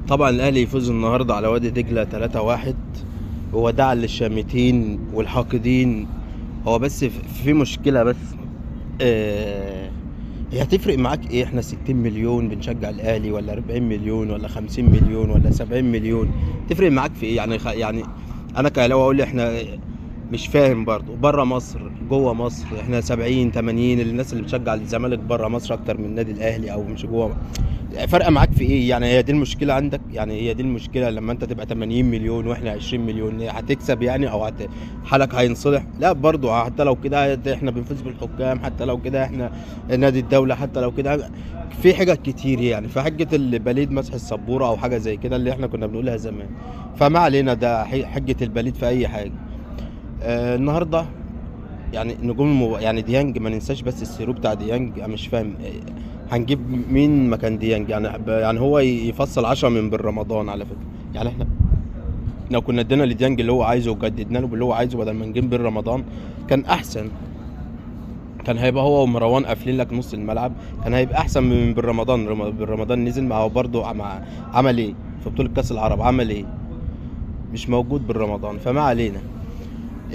طبعا الاهلي يفوز النهارده على وادي دجله 3-1. وداعا للشامتين والحاقدين. هو بس في مشكله بس. آه هي هتفرق معاك ايه؟ احنا 60 مليون بنشجع الاهلي، ولا 40 مليون، ولا 50 مليون، ولا 70 مليون؟ تفرق معاك في ايه يعني؟ يعني انا كاهلاوي اقول احنا مش فاهم برضه. بره مصر جوه مصر احنا 70 80. الناس اللي بتشجع الزمالك بره مصر اكتر من النادي الاهلي، او مش جوه. فرق معاك في ايه يعني؟ هي دي المشكله عندك يعني؟ هي دي المشكله لما انت تبقى 80 مليون واحنا 20 مليون هتكسب يعني؟ او حالك هينصلح؟ لا برضو. حتى لو كده احنا بنفوز بالحكام، حتى لو كده احنا نادي الدوله، حتى لو كده في حاجات كتير يعني. فحجه البليد مسح السبوره او حاجه زي كده اللي احنا كنا بنقولها زمان. فما علينا، ده حجه البليد في اي حاجه. النهارده يعني نجوم يعني ديانج ما ننساش. بس السيرو بتاع ديانج انا مش فاهم. هنجيب مين مكان ديانج يعني؟ يعني هو يفصل 10 من بن رمضان على فكره. يعني احنا لو كنا ادينا لديانج اللي هو عايزه وجددنا له باللي هو عايزه بدل ما نجيب بن رمضان كان احسن. كان هيبقى هو ومروان قافلين لك نص الملعب. كان هيبقى احسن من بن رمضان. بن رمضان نزل معه برضه عمل ايه في بطوله كاس العرب؟ عمل ايه؟ مش موجود بن رمضان. فما علينا.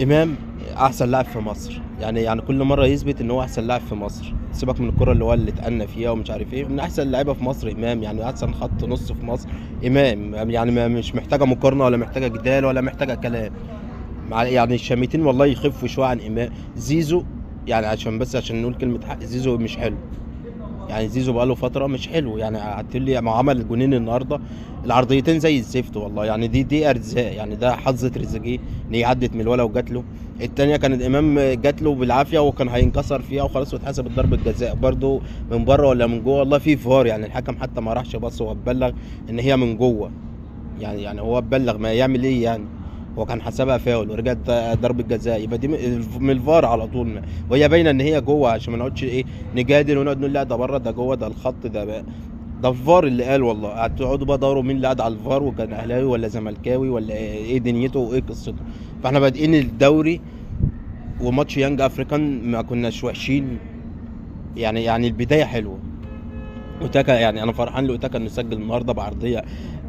امام احسن لاعب في مصر يعني كل مره يثبت ان هو احسن لاعب في مصر. سيبك من الكره اللي هو اللي اتقلنا فيها ومش عارف ايه. من احسن اللعيبه في مصر امام، يعني احسن خط نص في مصر امام. يعني مش محتاجه مقارنه، ولا محتاجه جدال، ولا محتاجه كلام. يعني الشاميتين والله يخفوا شويه عن امام. زيزو يعني عشان نقول كلمه حق، زيزو مش حلو. يعني زيزو بقاله فترة مش حلو. يعني هتقول لي ما عمل الجونين النهارده العرضيتين زي الزفت والله. يعني دي ارزاق يعني. ده حظة تريزيجيه ان هي عدت من الولا وجات له. التانية كانت امام جات له بالعافية وكان هينكسر فيها وخلاص واتحسبت ضربة جزاء برده. من بره ولا من جوه والله في فار يعني. الحكم حتى ما راحش بص، هو اتبلغ ان هي من جوه. يعني هو اتبلغ، ما يعمل ايه يعني؟ هو كان حسبها فاول ورجعت ضربة جزاء. يبقى دي من الفار على طول. وهي باينه ان هي جوه عشان ما نقعدش ايه نجادل ونقعد نقول لا ده بره ده جوه ده الخط ده بقى. ده الفار اللي قال والله. هتقعدوا بقى دوروا مين اللي قاعد على الفار، وكان اهلاوي ولا زملكاوي ولا ايه دنيته وايه قصته. فاحنا بادئين الدوري وماتش يانج افريكان ما كناش وحشين. يعني البدايه حلوه. اوتاكا يعني انا فرحان لاوتاكا انه سجل النهارده بعرضيه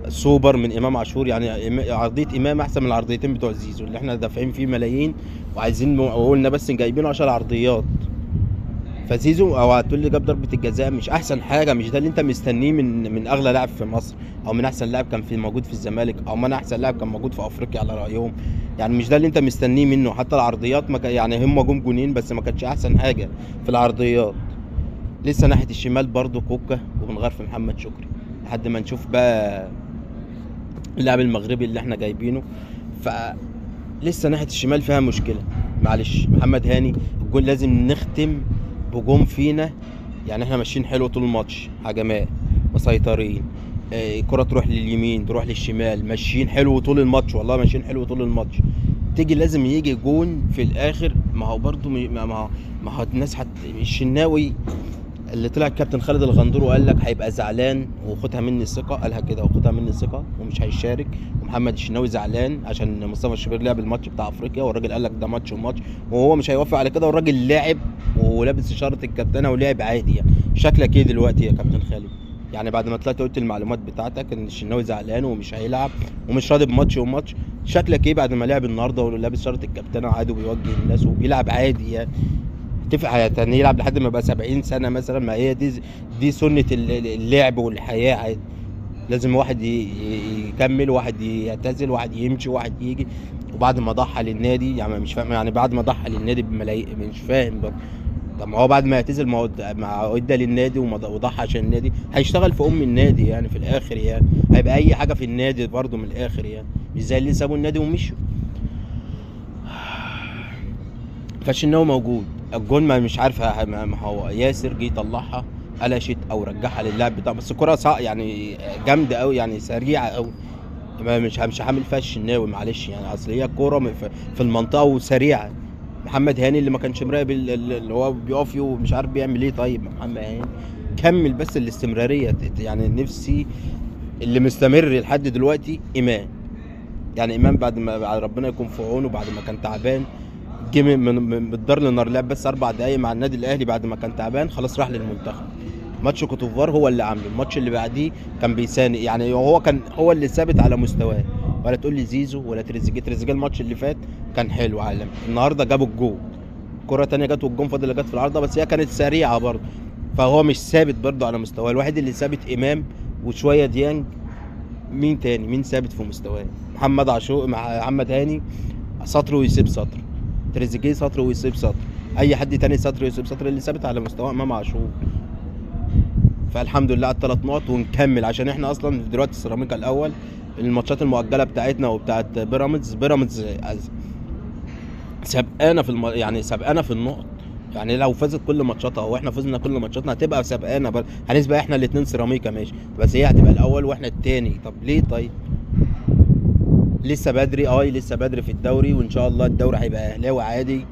سوبر من امام عاشور. يعني عرضيه امام احسن من العرضيتين بتوع زيزو اللي احنا دافعين فيه ملايين وعايزين وقلنا بس جايبينه عشان عرضيات. فزيزو او هتقول لي جاب ضربه الجزاء مش احسن حاجه. مش ده اللي انت مستنيه من اغلى لاعب في مصر، او من احسن لاعب كان في موجود في الزمالك، او من احسن لاعب كان موجود في افريقيا على رايهم. يعني مش ده اللي انت مستنيه منه. حتى العرضيات ما يعني هم جم جونين بس ما كانتش احسن حاجه في العرضيات. لسه ناحيه الشمال برضو كوكا وبنغير في محمد شكري لحد ما نشوف بقى اللاعب المغربي اللي احنا جايبينه. فلسه ناحيه الشمال فيها مشكله. معلش محمد هاني الجول لازم نختم بجون فينا. يعني احنا ماشيين حلو طول الماتش، هجمات مسيطرين. الكره تروح لليمين تروح للشمال، ماشيين حلو طول الماتش والله ماشيين حلو طول الماتش. تيجي لازم يجي جون في الاخر. ما هو برضو ما هو الناس الشناوي اللي طلع الكابتن خالد الغندور وقال لك هيبقى زعلان وخدها مني الثقه. قالها كده وخدها مني الثقه ومش هيشارك. ومحمد الشناوي زعلان عشان مصطفى الشوبير لعب الماتش بتاع افريقيا، والراجل قال لك ده ماتش وماتش وهو مش هيوافق على كده. والراجل لاعب ولابس اشاره الكابتنه ولعب عادي. يعني شكلك ايه دلوقتي يا كابتن خالد؟ يعني بعد ما طلعت قلت المعلومات بتاعتك ان الشناوي زعلان ومش هيلعب ومش راضي بماتش وماتش، شكلك ايه بعد ما لعب النهارده ولابس شاره الكابتنه عادي وبيوجه الناس وبيلعب عادي يعني؟ تفق يعني يلعب لحد ما يبقى 70 سنه مثلا؟ ما هي دي سنه اللعب والحياه عادي. لازم واحد يكمل، واحد يعتزل، واحد يمشي، واحد يجي. وبعد ما ضحى للنادي يعني مش فاهم. يعني بعد ما ضحى للنادي بملايين مش فاهم بقى. طب ما هو بعد ما يعتزل ما هو ادى للنادي وضحى عشان النادي هيشتغل في النادي يعني في الاخر. يعني هيبقى اي حاجه في النادي برضه من الاخر. يعني مش زي اللي سابوا النادي ومشوا. فالشناوي موجود. الجون ما مش عارف ما هو ياسر جه يطلعها قلشت او رجعها للاعب بتاعه. بس الكره يعني جامده قوي يعني سريعه قوي. مش هعمل فيها الشناوي معلش. يعني اصل هي كوره في المنطقه وسريعه. محمد هاني اللي ما كانش مراقب اللي هو بيقف ومش عارف بيعمل ايه. طيب محمد هاني كمل بس الاستمراريه. يعني نفسي اللي مستمر لحد دلوقتي امام. يعني امام بعد ربنا يكون في عونه بعد ما كان تعبان جه من الدار للنار. لعب بس 4 دقايق مع النادي الاهلي بعد ما كان تعبان خلاص راح للمنتخب. ماتش كوتوفار هو اللي عامله، الماتش اللي بعديه كان بيساند، يعني هو كان هو اللي ثابت على مستواه. ولا تقول لي زيزو ولا تريزيجيه، تريزيجيه الماتش اللي فات كان حلو عالمي، النهارده جابوا الجول، كرة تانية جت والجون فاضل اللي جت في العارضة، بس هي كانت سريعة برضه. فهو مش ثابت برضه على مستواه، الوحيد اللي ثابت إمام وشوية ديانج. مين تاني مين ثابت في مستواه؟ محمد عاشور مع محمد هاني، سطر ويسيب سطر، تريزيجيه سطر ويسيب سطر، اي حد تاني سطر ويسيب سطر، اللي ثابت على مستواه امام عاشور. فالحمد لله على الثلاث نقط ونكمل، عشان احنا اصلا دلوقتي السيراميكا الاول، الماتشات المؤجله بتاعتنا وبتاعت بيراميدز سابقانا يعني سابقانا في النقط. يعني لو فازت كل ماتشاتها واحنا فزنا كل ماتشاتنا هتبقى سابقانا هنسبق احنا الاثنين سيراميكا ماشي، بس هي هتبقى الاول واحنا الثاني. طب ليه طيب؟ لسه بدري، لسه بدري في الدوري، وان شاء الله الدوري هيبقى اهلاوي عادي.